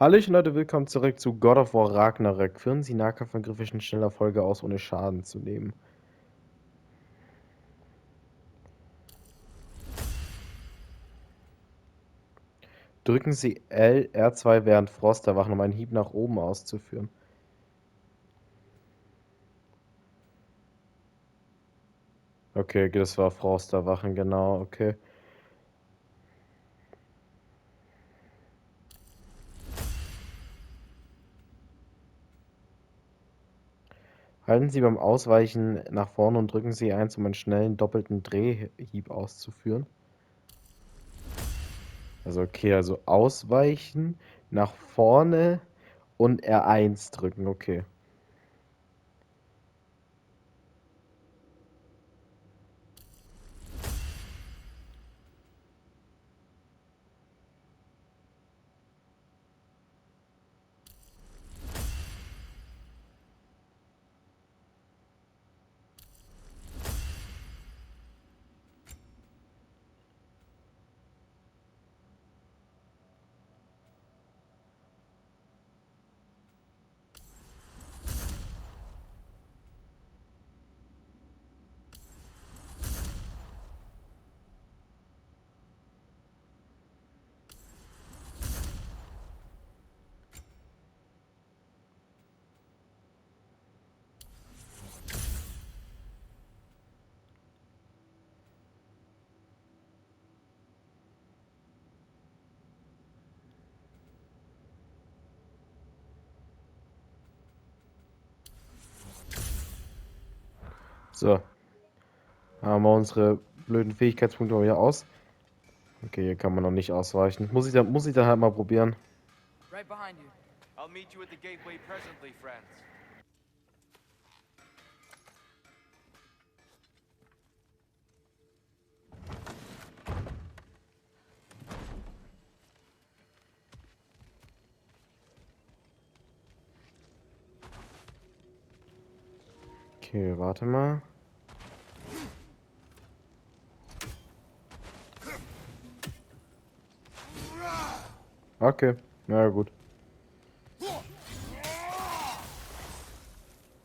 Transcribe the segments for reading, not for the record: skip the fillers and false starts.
Hallöchen Leute, willkommen zurück zu God of War Ragnarök. Führen Sie Nahkampfangriffe in schneller Folge aus, ohne Schaden zu nehmen. Drücken Sie R2 während Frost erwachen, um einen Hieb nach oben auszuführen. Okay, das war Frost erwachen, genau, okay. Halten Sie beim Ausweichen nach vorne und drücken Sie E1, um einen schnellen doppelten Drehhieb auszuführen. Also okay, also ausweichen, nach vorne und R1 drücken, okay. So, haben wir unsere blöden Fähigkeitspunkte mal wieder aus. Okay, hier kann man noch nicht ausweichen. Muss ich dann halt mal probieren. Right behind you. I'll meet you at the gateway presently, friends. Okay, warte mal. Okay, na gut.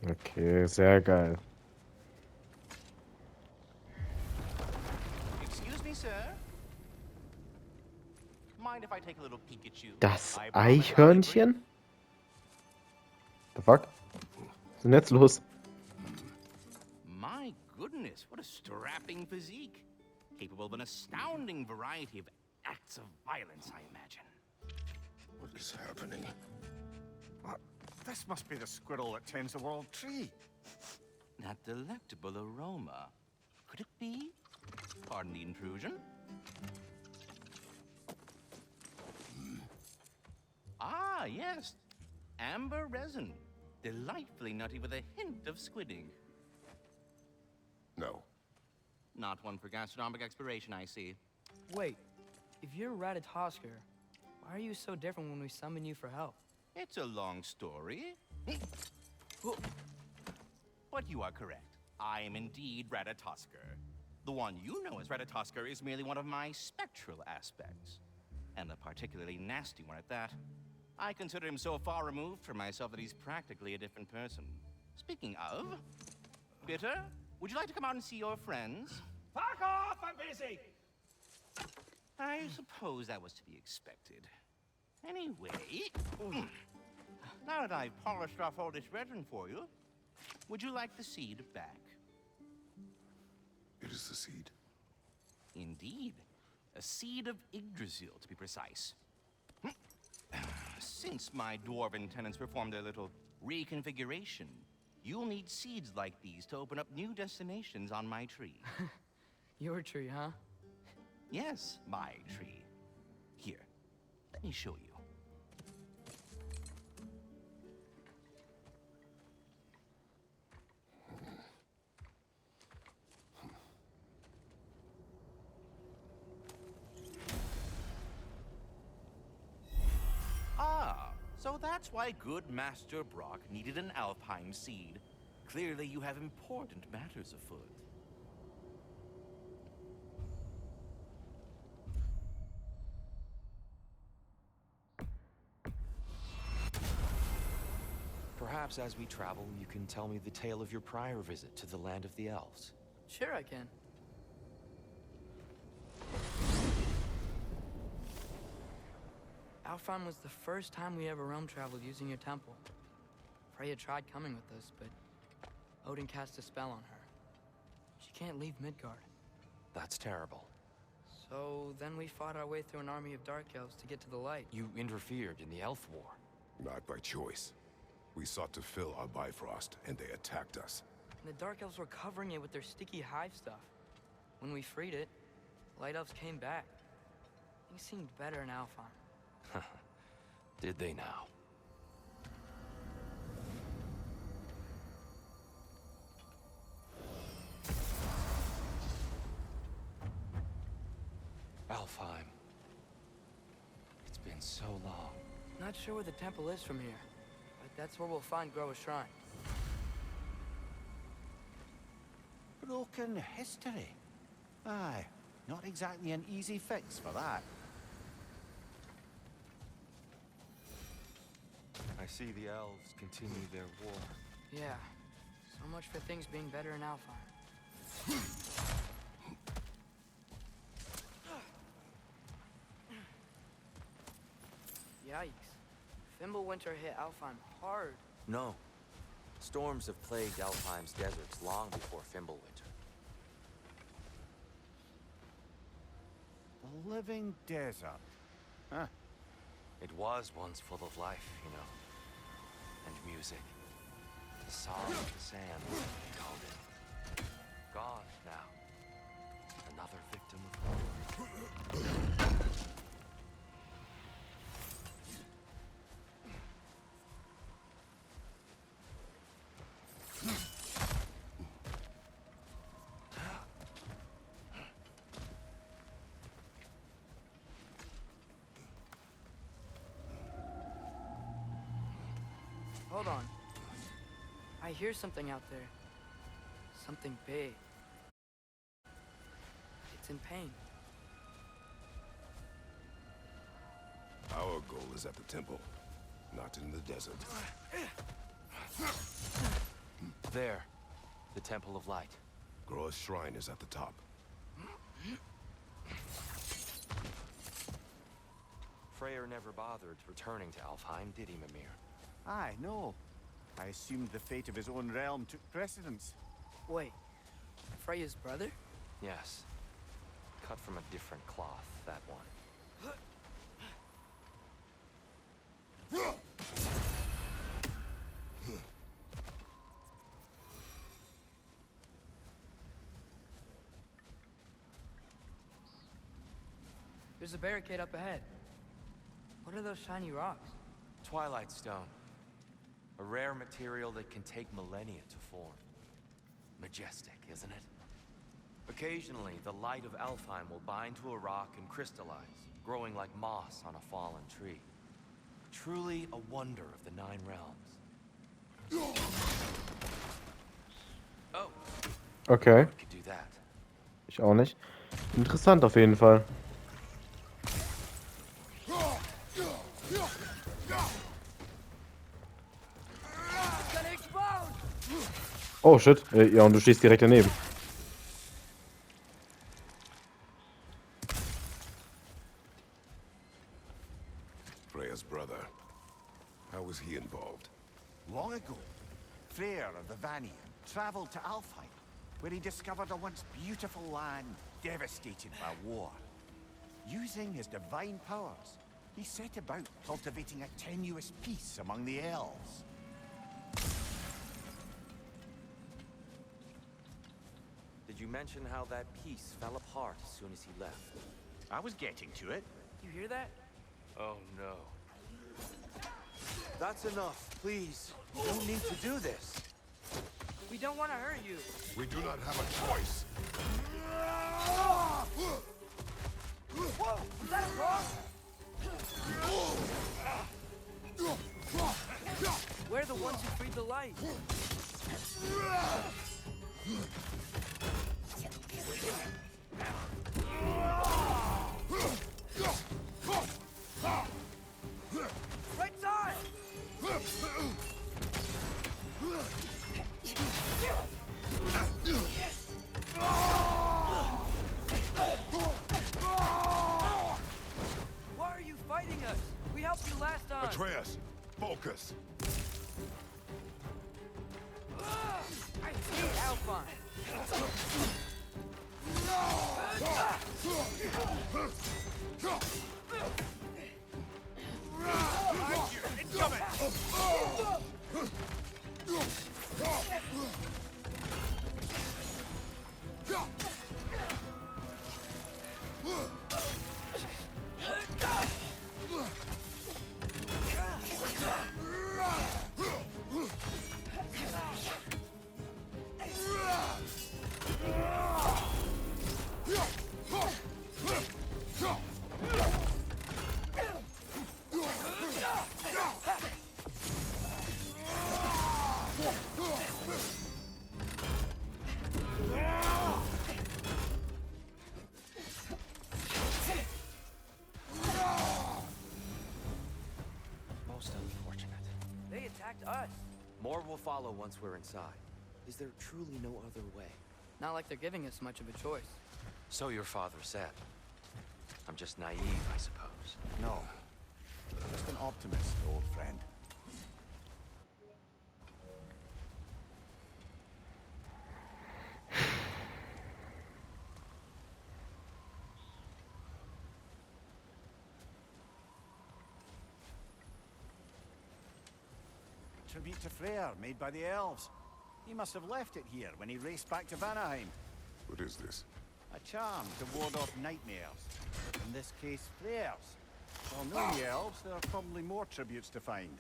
Okay, sehr geil. Excuse me, sir. Mind if I take a little peek at you? Das I promise I'll be brief. Eichhörnchen? The fuck? Was ist denn jetzt los? My goodness, what a strapping physique. Capable of an astounding variety of acts of violence, I imagine. What is happening? This must be the squirrel that tends the world tree. That delectable aroma. Could it be? Pardon the intrusion. Ah, yes. Amber resin. Delightfully nutty with a hint of squidding. No. Not one for gastronomic exploration, I see. Wait, if you're Ratatosker, why are you so different when we summon you for help? It's a long story. But you are correct. I am indeed Ratatosker. The one you know as Ratatosker is merely one of my spectral aspects. And a particularly nasty one at that. I consider him so far removed from myself that he's practically a different person. Speaking of, Bitter, would you like to come out and see your friends? Fuck off! I'm busy! I suppose that was to be expected. Anyway, now that I've polished off all this resin for you, would you like the seed back? It is the seed. Indeed. A seed of Yggdrasil, to be precise. Since my dwarven tenants performed their little reconfiguration, you'll need seeds like these to open up new destinations on my tree. Your tree, huh? Yes, my tree. Here, let me show you. Ah, so that's why good Master Brock needed an Alfheim seed. Clearly you have important matters afoot. Perhaps as we travel, you can tell me the tale of your prior visit to the land of the elves. Sure I can. Alfheim was the first time we ever realm traveled using your temple. Freya tried coming with us, but Odin cast a spell on her. She can't leave Midgard. That's terrible. So then we fought our way through an army of dark elves to get to the light. You interfered in the elf war. Not by choice. We sought to fill our Bifrost, and they attacked us. And the dark elves were covering it with their sticky hive stuff. When we freed it, light elves came back. Things seemed better in Alfheim. Did they now? Alfheim. It's been so long. Not sure where the temple is from here, but that's where we'll find Groa's shrine. Broken history. Aye, not exactly an easy fix for that. I see the elves continue their war. Yeah, so much for things being better in Alfheim. Yikes. Fimbulwinter hit Alfheim hard. No. Storms have plagued Alfheim's deserts long before Fimbulwinter. The living desert. Huh. It was once full of life, you know. And music. The song of the sand, they called it. Gone now. Another victim of war. Hold on. I hear something out there. Something big. It's in pain. Our goal is at the temple, not in the desert. There. The Temple of Light. Groa's shrine is at the top. Freyr never bothered returning to Alfheim, did he, Mimir? Aye, no. I assumed the fate of his own realm took precedence. Wait, Freya's brother? Yes. Cut from a different cloth, that one. There's a barricade up ahead. What are those shiny rocks? Twilight Stone. A rare material that can take millennia to form. Majestic, isn't it? Occasionally, the light of Alfheim will bind to a rock and crystallize, growing like moss on a fallen tree. Truly a wonder of the Nine Realms. Oh, Okay, we could do that. ich auch nicht. Interessant auf jeden Fall. Oh shit, ja, und du stehst direkt daneben. Freya's brother. How was he involved? Long ago, Freyr of the Vanian traveled to Alfheim, where he discovered a once beautiful land devastated by war. Using his divine powers, he set about cultivating a tenuous peace among the elves. Did you mention how that piece fell apart as soon as he left? I was getting to it. You hear that? Oh no. That's enough, please. You don't need to do this. We don't want to hurt you. We do not have a choice. Whoa! Is that a rock? We're the ones who freed the light. Right side! fighting us! We helped you last time! Atreus, focus! I hate Alfheim! Most unfortunate. They attacked us. More will follow once we're inside. Is there truly no other way? Not like they're giving us much of a choice. So your father said. I'm just naive, I suppose. No. Just an optimist, old friend. Tribute to Freyr, made by the elves. He must have left it here when he raced back to Vanaheim. What is this? A charm to ward off nightmares. In this case, Freyr's. Well, knowing the elves, there are probably more tributes to find.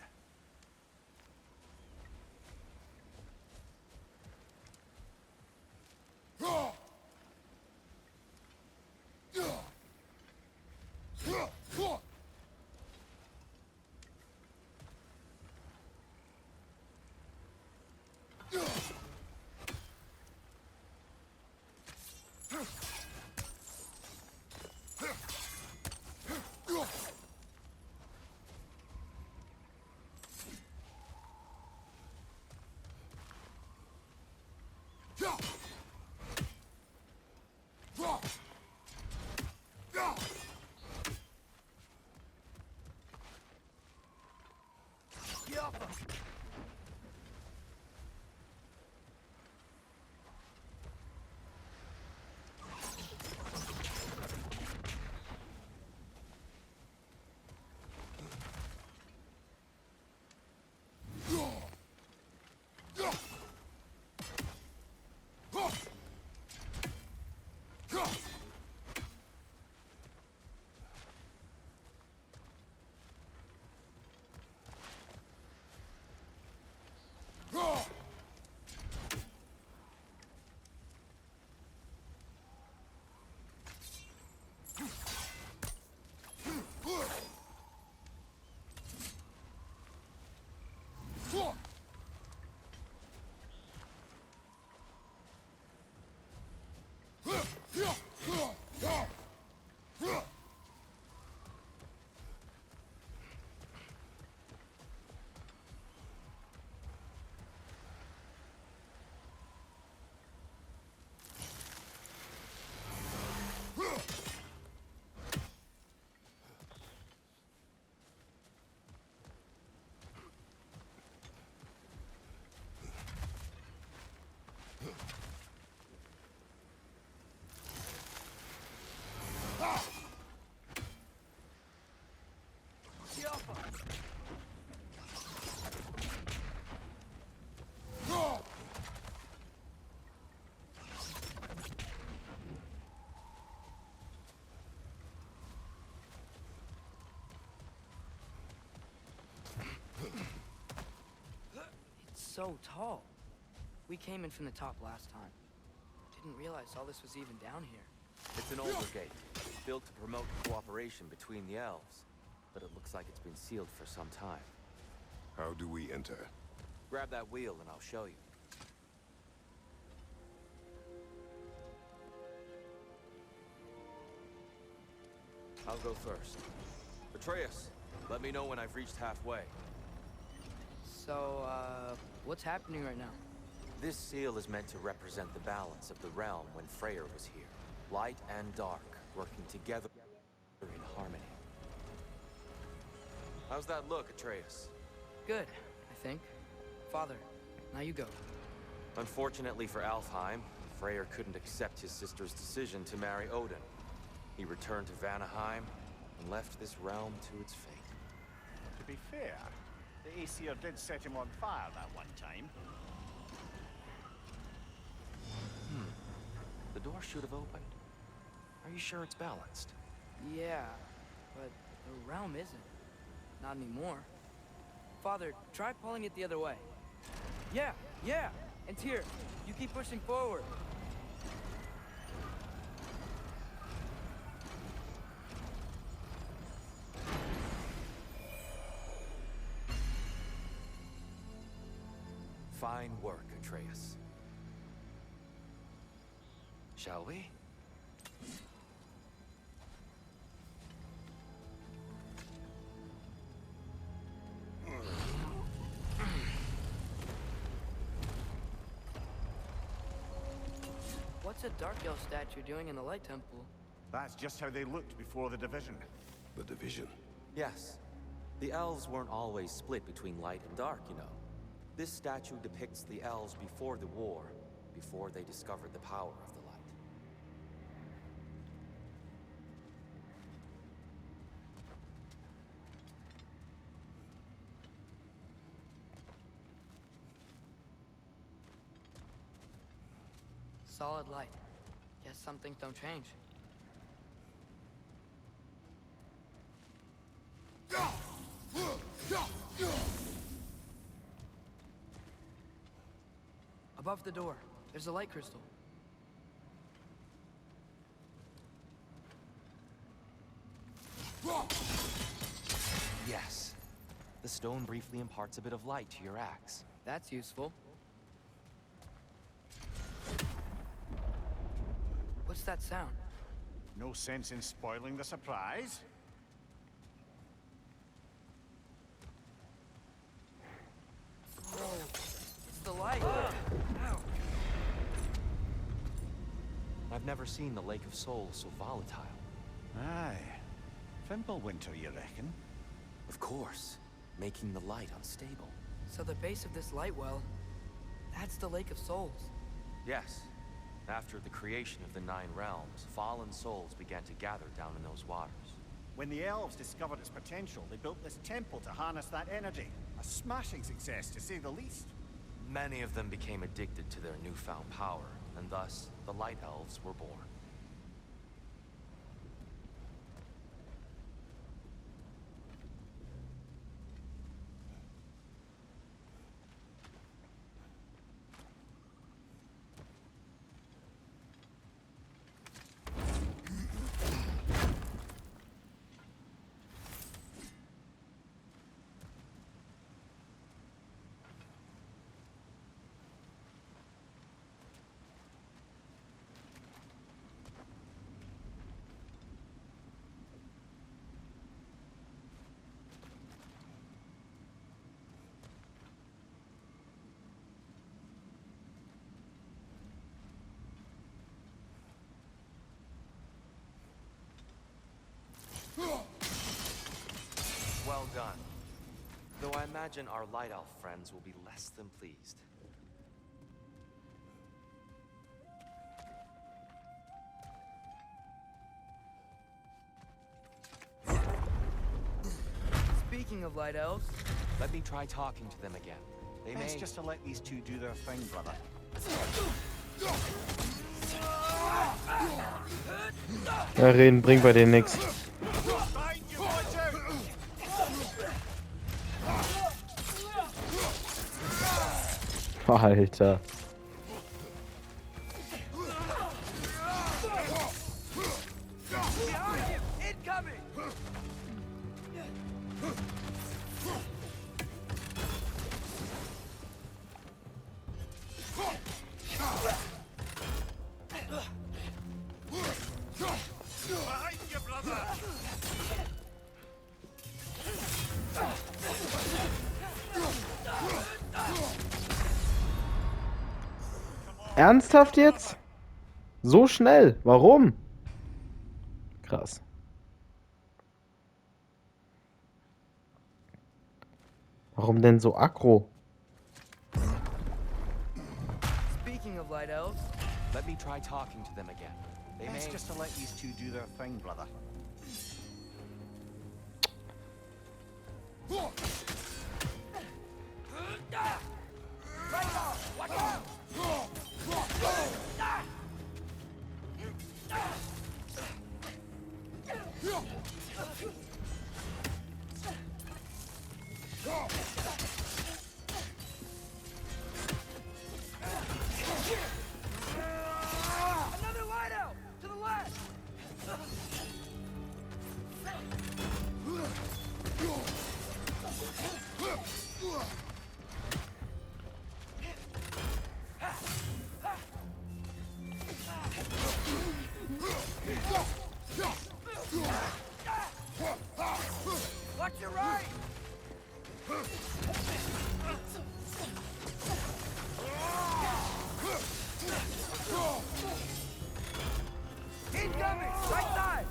So tall. We came in from the top last time. Didn't realize all this was even down here. It's an older gate, built to promote cooperation between the elves. But it looks like it's been sealed for some time. How do we enter? Grab that wheel and I'll show you. I'll go first. Atreus, let me know when I've reached halfway. So, what's happening right now? This seal is meant to represent the balance of the realm when Freyr was here. Light and dark, working together in harmony. How's that look, Atreus? Good, I think. Father, now you go. Unfortunately for Alfheim, Freyr couldn't accept his sister's decision to marry Odin. He returned to Vanaheim and left this realm to its fate. To be fair, the Aesir did set him on fire that one time. The door should have opened. Are you sure it's balanced? Yeah, but the realm isn't. Not anymore. Father, try pulling it the other way. Yeah, yeah! And Tyr, you keep pushing forward. Fine work, Atreus. Shall we? What's a Dark Elf statue doing in the Light Temple? That's just how they looked before the division. The division. Yes. The elves weren't always split between light and dark, you know. This statue depicts the elves before the war, before they discovered the power of the light. Solid light. Guess some things don't change. Above the door, there's a light crystal. Yes. The stone briefly imparts a bit of light to your axe. That's useful. What's that sound? No sense in spoiling the surprise. Whoa, it's the light. Ow. I've never seen the Lake of Souls so volatile. Aye. Fimbulwinter, you reckon? Of course, making the light unstable. So the base of this light well, that's the Lake of Souls. Yes. After the creation of the Nine Realms, fallen souls began to gather down in those waters. When the elves discovered its potential, they built this temple to harness that energy. A smashing success, to say the least. Many of them became addicted to their newfound power, and thus, the Light Elves were born. Well done. Though I imagine our Light Elf friends will be less than pleased. Speaking of light elves, Let me try talking to them again. They Best may... just to let these two do their thing, brother. Ja, reden bringt bei denen nichts. Find you, watch out! Alter. behind you! Incoming! Behind you, brother! Ernsthaft jetzt? So schnell? Warum? Krass. Warum denn so aggro? Speaking of light elves, Let me try talking to them again. They Best may... just to let these two do their thing, brother. another light elf to the left. Watch your right. Incoming! Right side!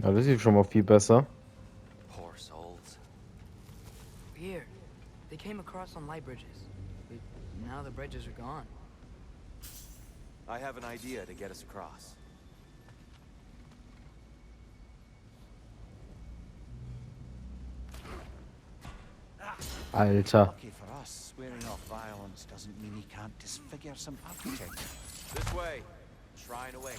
Ja, das ist schon mal viel besser. Poor souls. Weird. They came across on light bridges. But now the bridges are gone. I have an idea to get us across. Alter. Lucky for us, swearing off violence doesn't mean he can't disfigure some architecture. This way. Shrine away.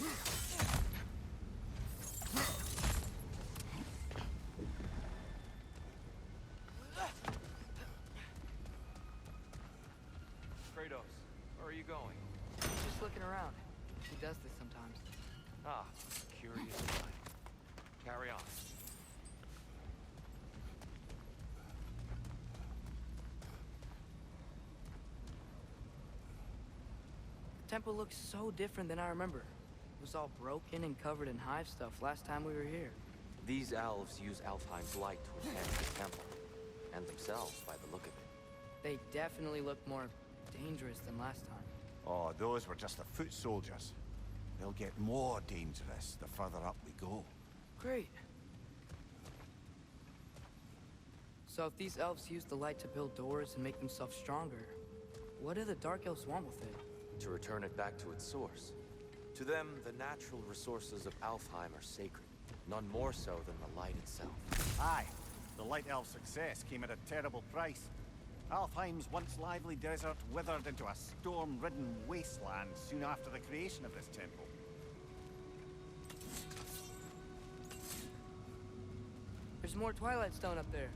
Kratos, where are you going? Just looking around. He does this sometimes. Ah, curious mind. Carry on. The temple looks so different than I remember. It was all broken and covered in hive stuff last time we were here. These elves use Alfheim's light to enhance the temple. And themselves, by the look of it. They definitely look more dangerous than last time. Oh, those were just the foot soldiers. They'll get more dangerous the further up we go. Great. So if these elves use the light to build doors and make themselves stronger, what do the Dark Elves want with it? To return it back to its source. To them, the natural resources of Alfheim are sacred. None more so than the light itself. Aye, the Light Elf success came at a terrible price. Alfheim's once lively desert withered into a storm-ridden wasteland soon after the creation of this temple. There's more Twilight Stone up there.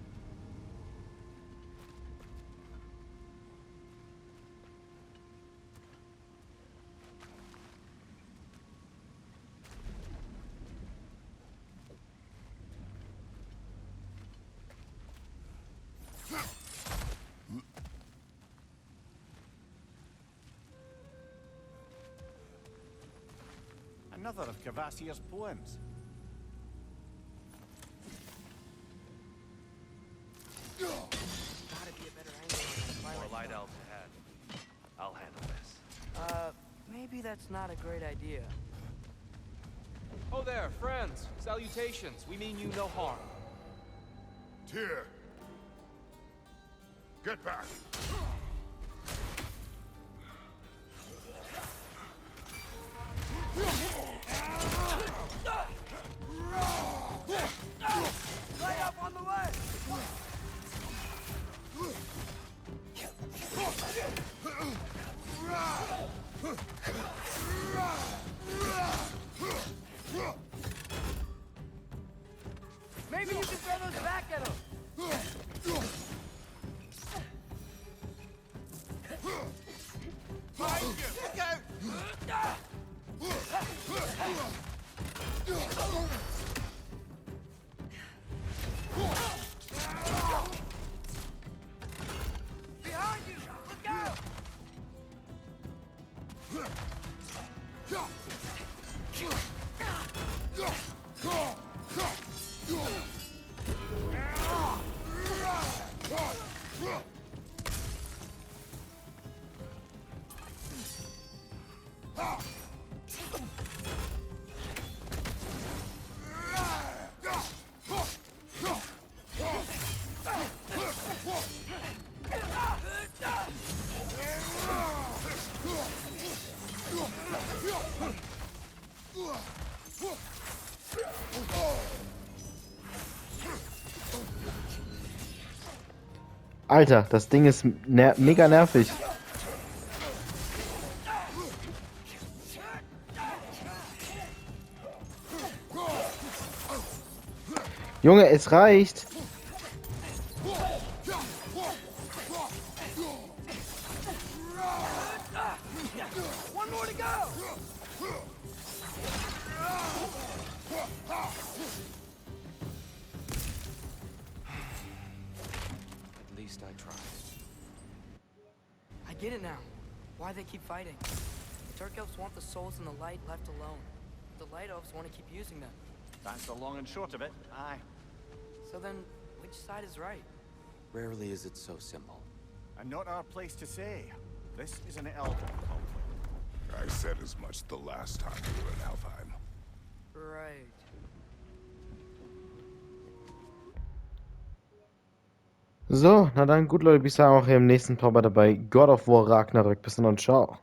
Another of Cavassier's poems. Gotta be a better angle on More Twilight light Stone. elves ahead. I'll handle this. Maybe that's not a great idea. Oh there, friends. Salutations. We mean you no harm. Tyr! Get back! Light up on the left! Maybe you can throw those back at him! Behind you! Look out! Alter, das Ding ist mega nervig. Junge, es reicht. One more to go! At least I tried. I get it now. Why they keep fighting. The Dark Elves want the souls in the light left alone. The Light Elves want to keep using them. That's the long and short of it. Aye. So then, which side is right? Rarely is it so simple. And not our place to say. This is an elven conflict. I said as much the last time we were in Alfheim. Right. So, na dann, gut Leute, bis dann auch hier im nächsten Part dabei God of War Ragnarök. Bis dann und ciao.